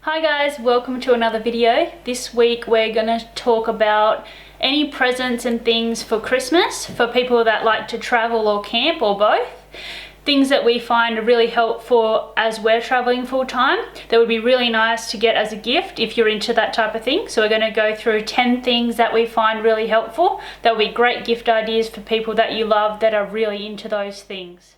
Hi guys, welcome to another video. This week we're going to talk about any presents and things for Christmas for people that like to travel or camp or both. Things that we find really helpful as we're traveling full time that would be really nice to get as a gift if you're into that type of thing. So we're going to go through 10 things that we find really helpful that will be great gift ideas for people that you love that are really into those things.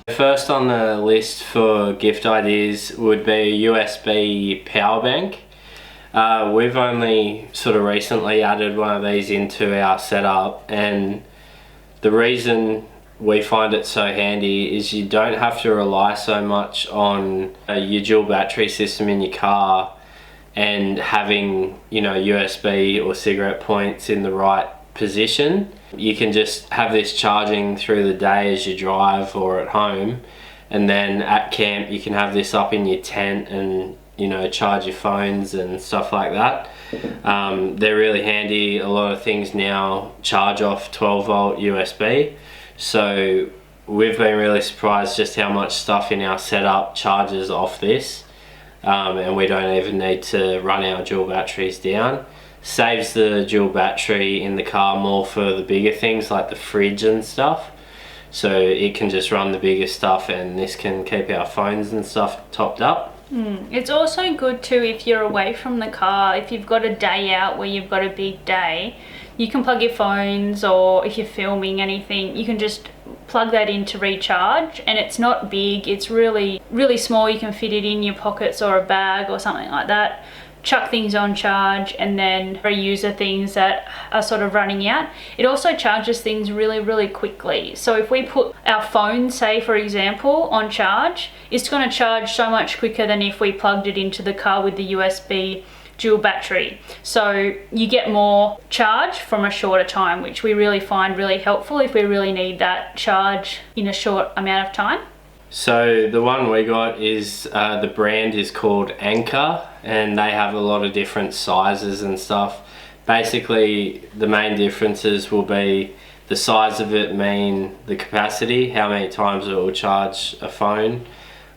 First on the list for gift ideas would be a USB power bank. We've only sort of recently added one of these into our setup, and the reason we find it so handy is you don't have to rely so much on your dual battery system in your car and having, USB or cigarette points in the right position. You can just have this charging through the day as you drive or at home, and then at camp you can have this up in your tent and charge your phones and stuff like that. They're really handy. A lot of things now charge off 12 volt USB, so we've been really surprised just how much stuff in our setup charges off this, and we don't even need to run our dual batteries down. Saves the dual battery in the car more for the bigger things like the fridge and stuff, so it can just run the bigger stuff, and this can keep our phones and stuff topped up. It's also good too if you're away from the car. If you've got a day out where you've got a big day, you can plug your phones, or if you're filming anything, you can just plug that in to recharge. And it's not big, it's really small. You can fit it in your pockets or a bag or something like that. Chuck things on charge and then reuse the things that are sort of running out. It also charges things really quickly. So if we put our phone, say for example, on charge, it's going to charge so much quicker than if we plugged it into the car with the USB dual battery. So you get more charge from a shorter time, which we really find really helpful if we really need that charge in a short amount of time. So the one we got is, the brand is called Anker, and they have a lot of different sizes and stuff. Basically the main differences will be the size of it mean the capacity, how many times it will charge a phone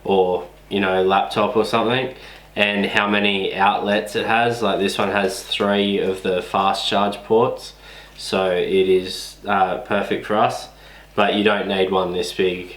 or laptop or something, and how many outlets it has. Like this one has 3 of the fast charge ports, so it is perfect for us, but you don't need one this big.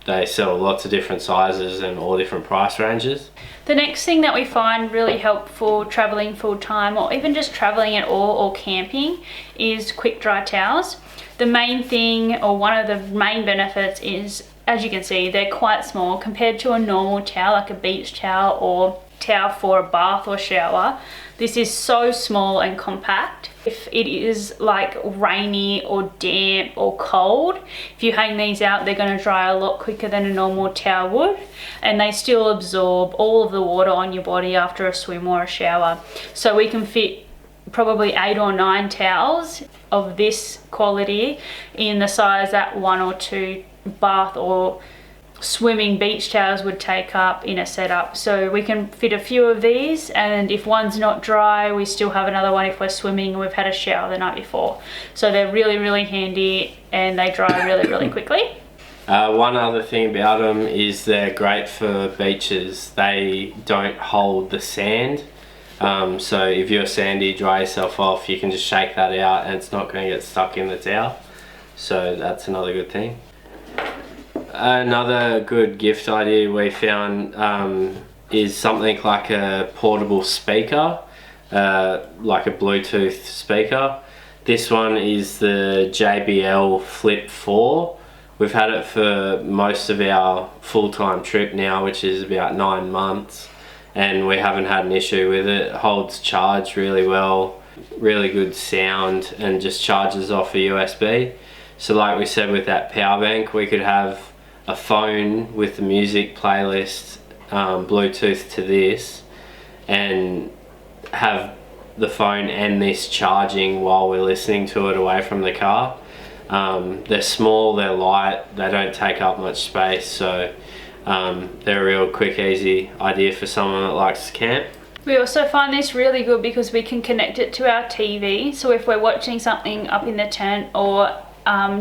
They sell lots of different sizes and all different price ranges. The next thing that we find really helpful traveling full time, or even just traveling at all or camping, is quick dry towels. The main thing, or one of the main benefits, is, as you can see, they're quite small compared to a normal towel like a beach towel or towel for a bath or shower. This is so small and compact. If it is like rainy or damp or cold, if you hang these out, they're going to dry a lot quicker than a normal towel would, and they still absorb all of the water on your body after a swim or a shower. So we can fit probably 8 or 9 towels of this quality in the size that 1 or 2 bath or swimming beach towels would take up in a setup. So we can fit a few of these, and if one's not dry, we still have another one if we're swimming and we've had a shower the night before. So they're really handy, and they dry really quickly. One other thing about them is they're great for beaches. They don't hold the sand, so if you're sandy, dry yourself off, you can just shake that out and it's not going to get stuck in the towel. So that's another good thing. Another good gift idea we found is something like a portable speaker, like a Bluetooth speaker. This one is the JBL Flip 4. We've had it for most of our full-time trip now, which is about 9 months, and we haven't had an issue with it. It holds charge really well, really good sound, and just charges off a USB. So like we said with that power bank, we could have a phone with the music playlist Bluetooth to this, and have the phone and this charging while we're listening to it away from the car. They're small, they're light, they don't take up much space, so they're a real quick, easy idea for someone that likes to camp. We also find this really good because we can connect it to our TV. So if we're watching something up in the tent or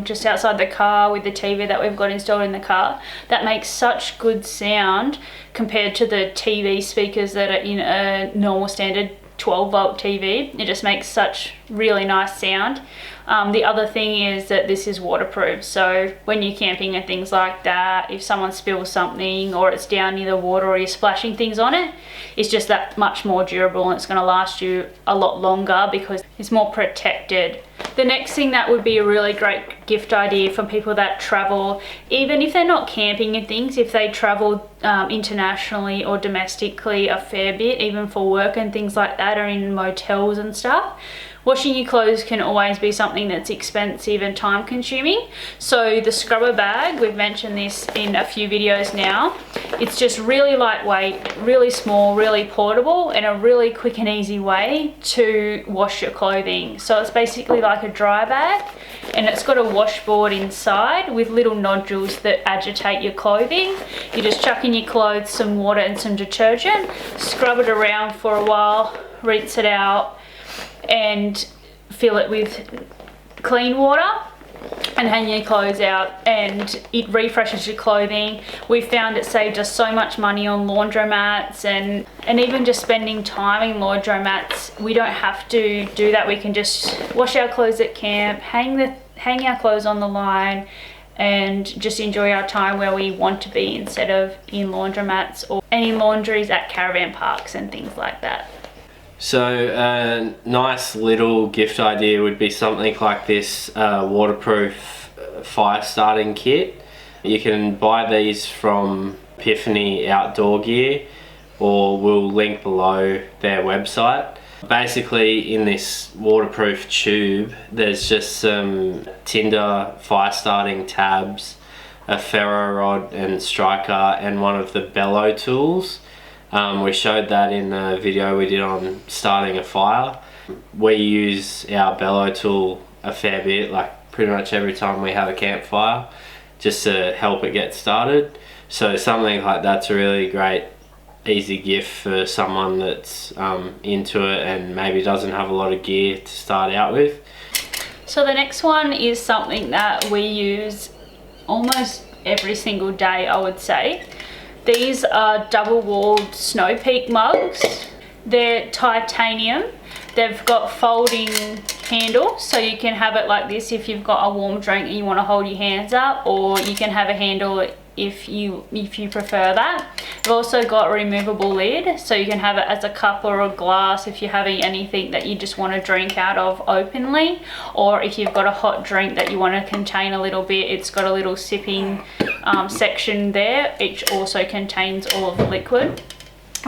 just outside the car with the TV that we've got installed in the car, that makes such good sound compared to the TV speakers that are in a normal standard 12-volt TV. It just makes such really nice sound. The other thing is that this is waterproof, so when you're camping and things like that, if someone spills something or it's down near the water or you're splashing things on it, it's just that much more durable and it's going to last you a lot longer because it's more protected. The next thing that would be a really great gift idea for people that travel, even if they're not camping and things, if they travel internationally or domestically a fair bit, even for work and things like that, or in motels and stuff, washing your clothes can always be something that's expensive and time consuming. So the scrubber bag, we've mentioned this in a few videos now, it's just really lightweight, really small, really portable, and a really quick and easy way to wash your clothing. So it's basically like a dry bag, and it's got a washboard inside with little nodules that agitate your clothing. You just chuck in your clothes, some water and some detergent, scrub it around for a while, rinse it out, and fill it with clean water and hang your clothes out, and it refreshes your clothing. We found it saved us so much money on laundromats and even just spending time in laundromats. We don't have to do that. We can just wash our clothes at camp, hang our clothes on the line, and just enjoy our time where we want to be instead of in laundromats or any laundries at caravan parks and things like that. So a nice little gift idea would be something like this waterproof fire starting kit. You can buy these from Epiphany Outdoor Gear, or we'll link below their website. Basically, in this waterproof tube, there's just some tinder fire starting tabs, a ferro rod and striker, and one of the bellow tools. We showed that in the video we did on starting a fire. We use our bellow tool a fair bit, like pretty much every time we have a campfire, just to help it get started. So something like that's a really great, easy gift for someone that's into it and maybe doesn't have a lot of gear to start out with. So the next one is something that we use almost every single day, I would say. These are double-walled Snow Peak mugs. They're titanium. They've got folding handles, so you can have it like this if you've got a warm drink and you want to hold your hands up, or you can have a handle if you prefer that. They've also got a removable lid, so you can have it as a cup or a glass if you're having anything that you just want to drink out of openly, or if you've got a hot drink that you want to contain a little bit, it's got a little sipping section there. It also contains all of the liquid.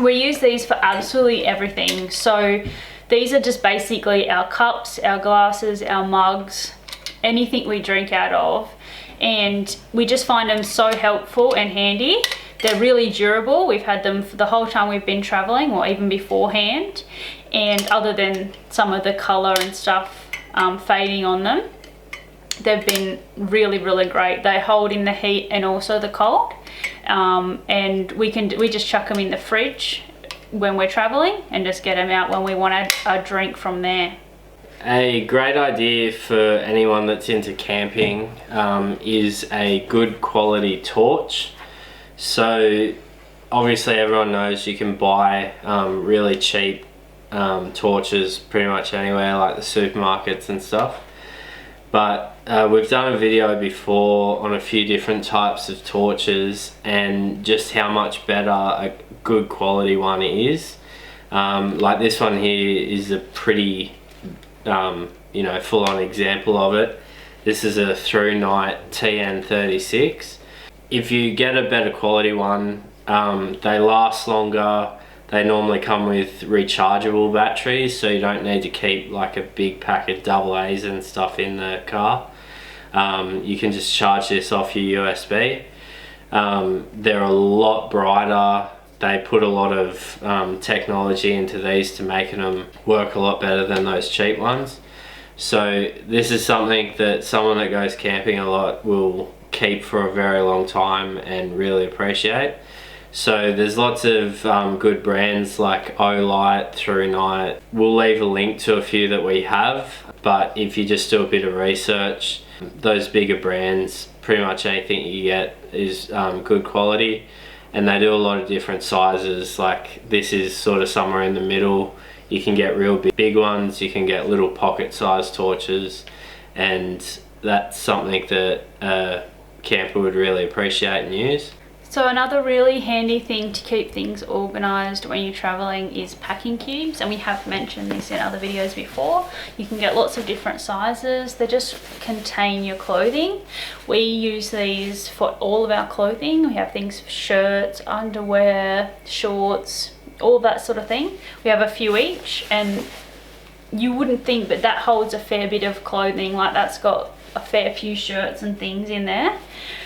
We use these for absolutely everything. So these are just basically our cups, our glasses, our mugs, anything we drink out of. And we just find them so helpful and handy. They're really durable. We've had them for the whole time we've been traveling, or even beforehand. And other than some of the color and stuff fading on them, they've been really, really great. They hold in the heat and also the cold. And we just chuck them in the fridge when we're traveling and just get them out when we want a drink from there. A great idea for anyone that's into camping is a good quality torch. So obviously everyone knows you can buy really cheap torches pretty much anywhere, like the supermarkets and stuff. But we've done a video before on a few different types of torches and just how much better a good quality one is. Like this one here is a pretty full-on example of it. This is a ThruNite TN36. If you get a better quality one, they last longer. They normally come with rechargeable batteries, so you don't need to keep like a big pack of AA's and stuff in the car. You can just charge this off your USB. They're a lot brighter. They put a lot of technology into these to making them work a lot better than those cheap ones. So this is something that someone that goes camping a lot will keep for a very long time and really appreciate. So there's lots of good brands like Olight, ThruNite. We'll leave a link to a few that we have, but if you just do a bit of research, Those bigger brands, pretty much anything you get is good quality, and they do a lot of different sizes. Like this is sort of somewhere in the middle. You can get real big ones, you can get little pocket sized torches, and that's something that a camper would really appreciate and use. So another really handy thing to keep things organised when you're travelling is packing cubes, and we have mentioned this in other videos before. You can get lots of different sizes. They just contain your clothing. We use these for all of our clothing. We have things for shirts, underwear, shorts, all that sort of thing. We have a few each, and you wouldn't think, but that holds a fair bit of clothing. Like that's got a fair few shirts and things in there.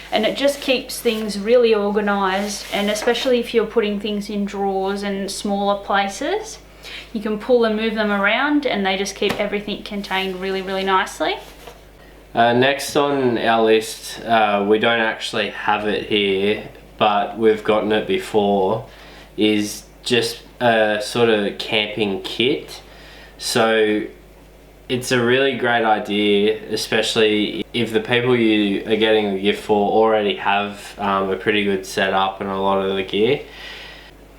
And it just keeps things really organised, and especially if you're putting things in drawers and smaller places, you can pull and move them around and they just keep everything contained really, really nicely. Next on our list, we don't actually have it here, but we've gotten it before, is just a sort of camping kit. So it's a really great idea, especially if the people you are getting the gift for already have a pretty good setup and a lot of the gear.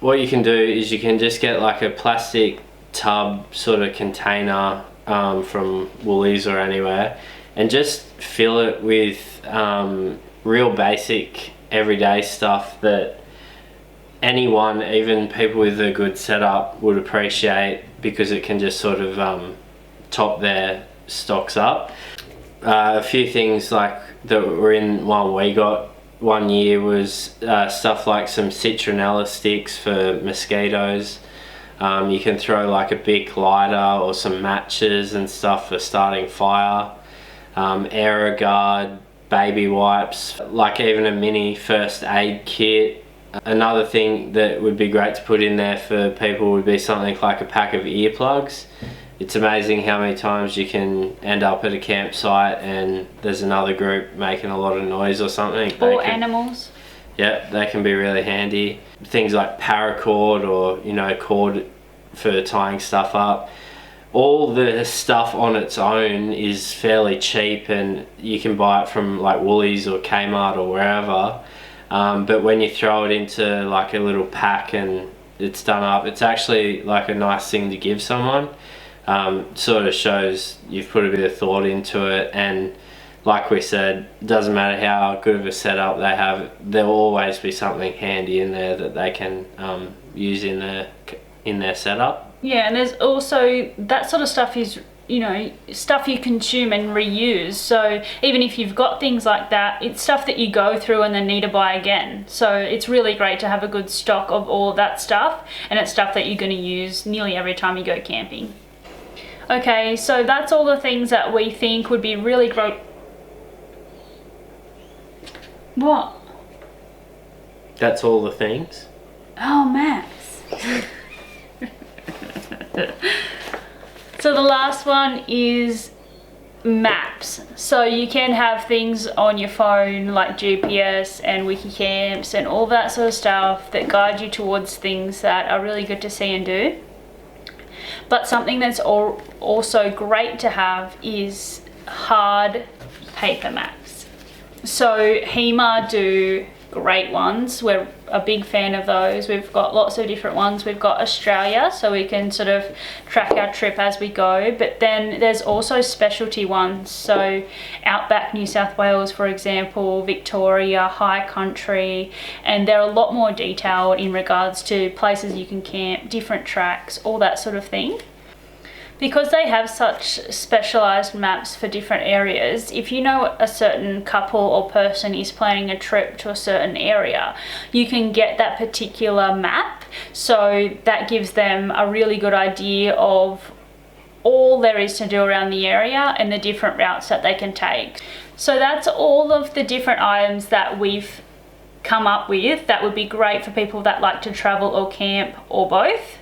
What you can do is you can just get like a plastic tub sort of container from Woolies or anywhere, and just fill it with real basic everyday stuff that anyone, even people with a good setup, would appreciate, because it can just sort of top their stocks up. A few things like that were in one we got one year was stuff like some citronella sticks for mosquitoes. You can throw like a big lighter or some matches and stuff for starting fire. AeroGuard, baby wipes, like even a mini first aid kit. Another thing that would be great to put in there for people would be something like a pack of earplugs. It's amazing how many times you can end up at a campsite and there's another group making a lot of noise or something. Or animals. Yeah, they can be really handy. Things like paracord or, you know, cord for tying stuff up. All the stuff on its own is fairly cheap, and you can buy it from like Woolies or Kmart or wherever. But when you throw it into like a little pack and it's done up, it's actually like a nice thing to give someone. Sort of shows you've put a bit of thought into it, and like we said, it doesn't matter how good of a setup they have, there'll always be something handy in there that they can use in their setup. Yeah, and there's also that sort of stuff is, you know, stuff you consume and reuse. So even if you've got things like that, it's stuff that you go through and then need to buy again. So it's really great to have a good stock of all of that stuff, and it's stuff that you're going to use nearly every time you go camping. Okay, so that's all the things that we think would be really great. What? That's all the things? Oh, maps. So the last one is maps. So you can have things on your phone like GPS and Wikicamps and all that sort of stuff that guide you towards things that are really good to see and do. But something that's also great to have is hard paper maps. So HEMA do great ones. We're a big fan of those. We've got lots of different ones. We've got Australia, so we can sort of track our trip as we go, but then there's also specialty ones. So Outback New South Wales, for example, Victoria, High Country, and they're a lot more detailed in regards to places you can camp, different tracks, all that sort of thing. Because they have such specialised maps for different areas, if you know a certain couple or person is planning a trip to a certain area, you can get that particular map. So that gives them a really good idea of all there is to do around the area and the different routes that they can take. So that's all of the different items that we've come up with that would be great for people that like to travel or camp or both.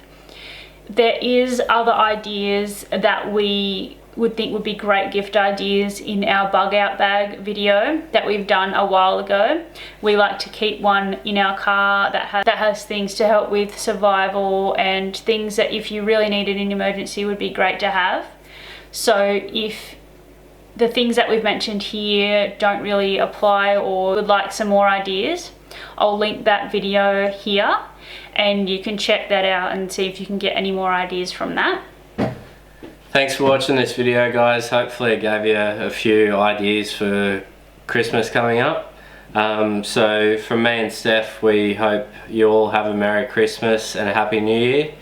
There is other ideas that we would think would be great gift ideas in our bug out bag video that we've done a while ago. We like to keep one in our car that has things to help with survival and things that if you really need it in emergency would be great to have. So if the things that we've mentioned here don't really apply or would like some more ideas, I'll link that video here and you can check that out and see if you can get any more ideas from that. Thanks for watching this video, guys. Hopefully it gave you a few ideas for Christmas coming up. So from me and Steph, we hope you all have a Merry Christmas and a Happy New Year,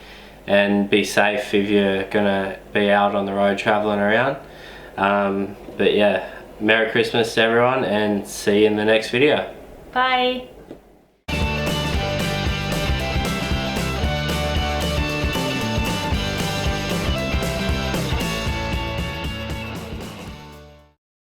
and be safe if you're gonna be out on the road traveling around. But yeah, Merry Christmas to everyone, and see you in the next video. Bye.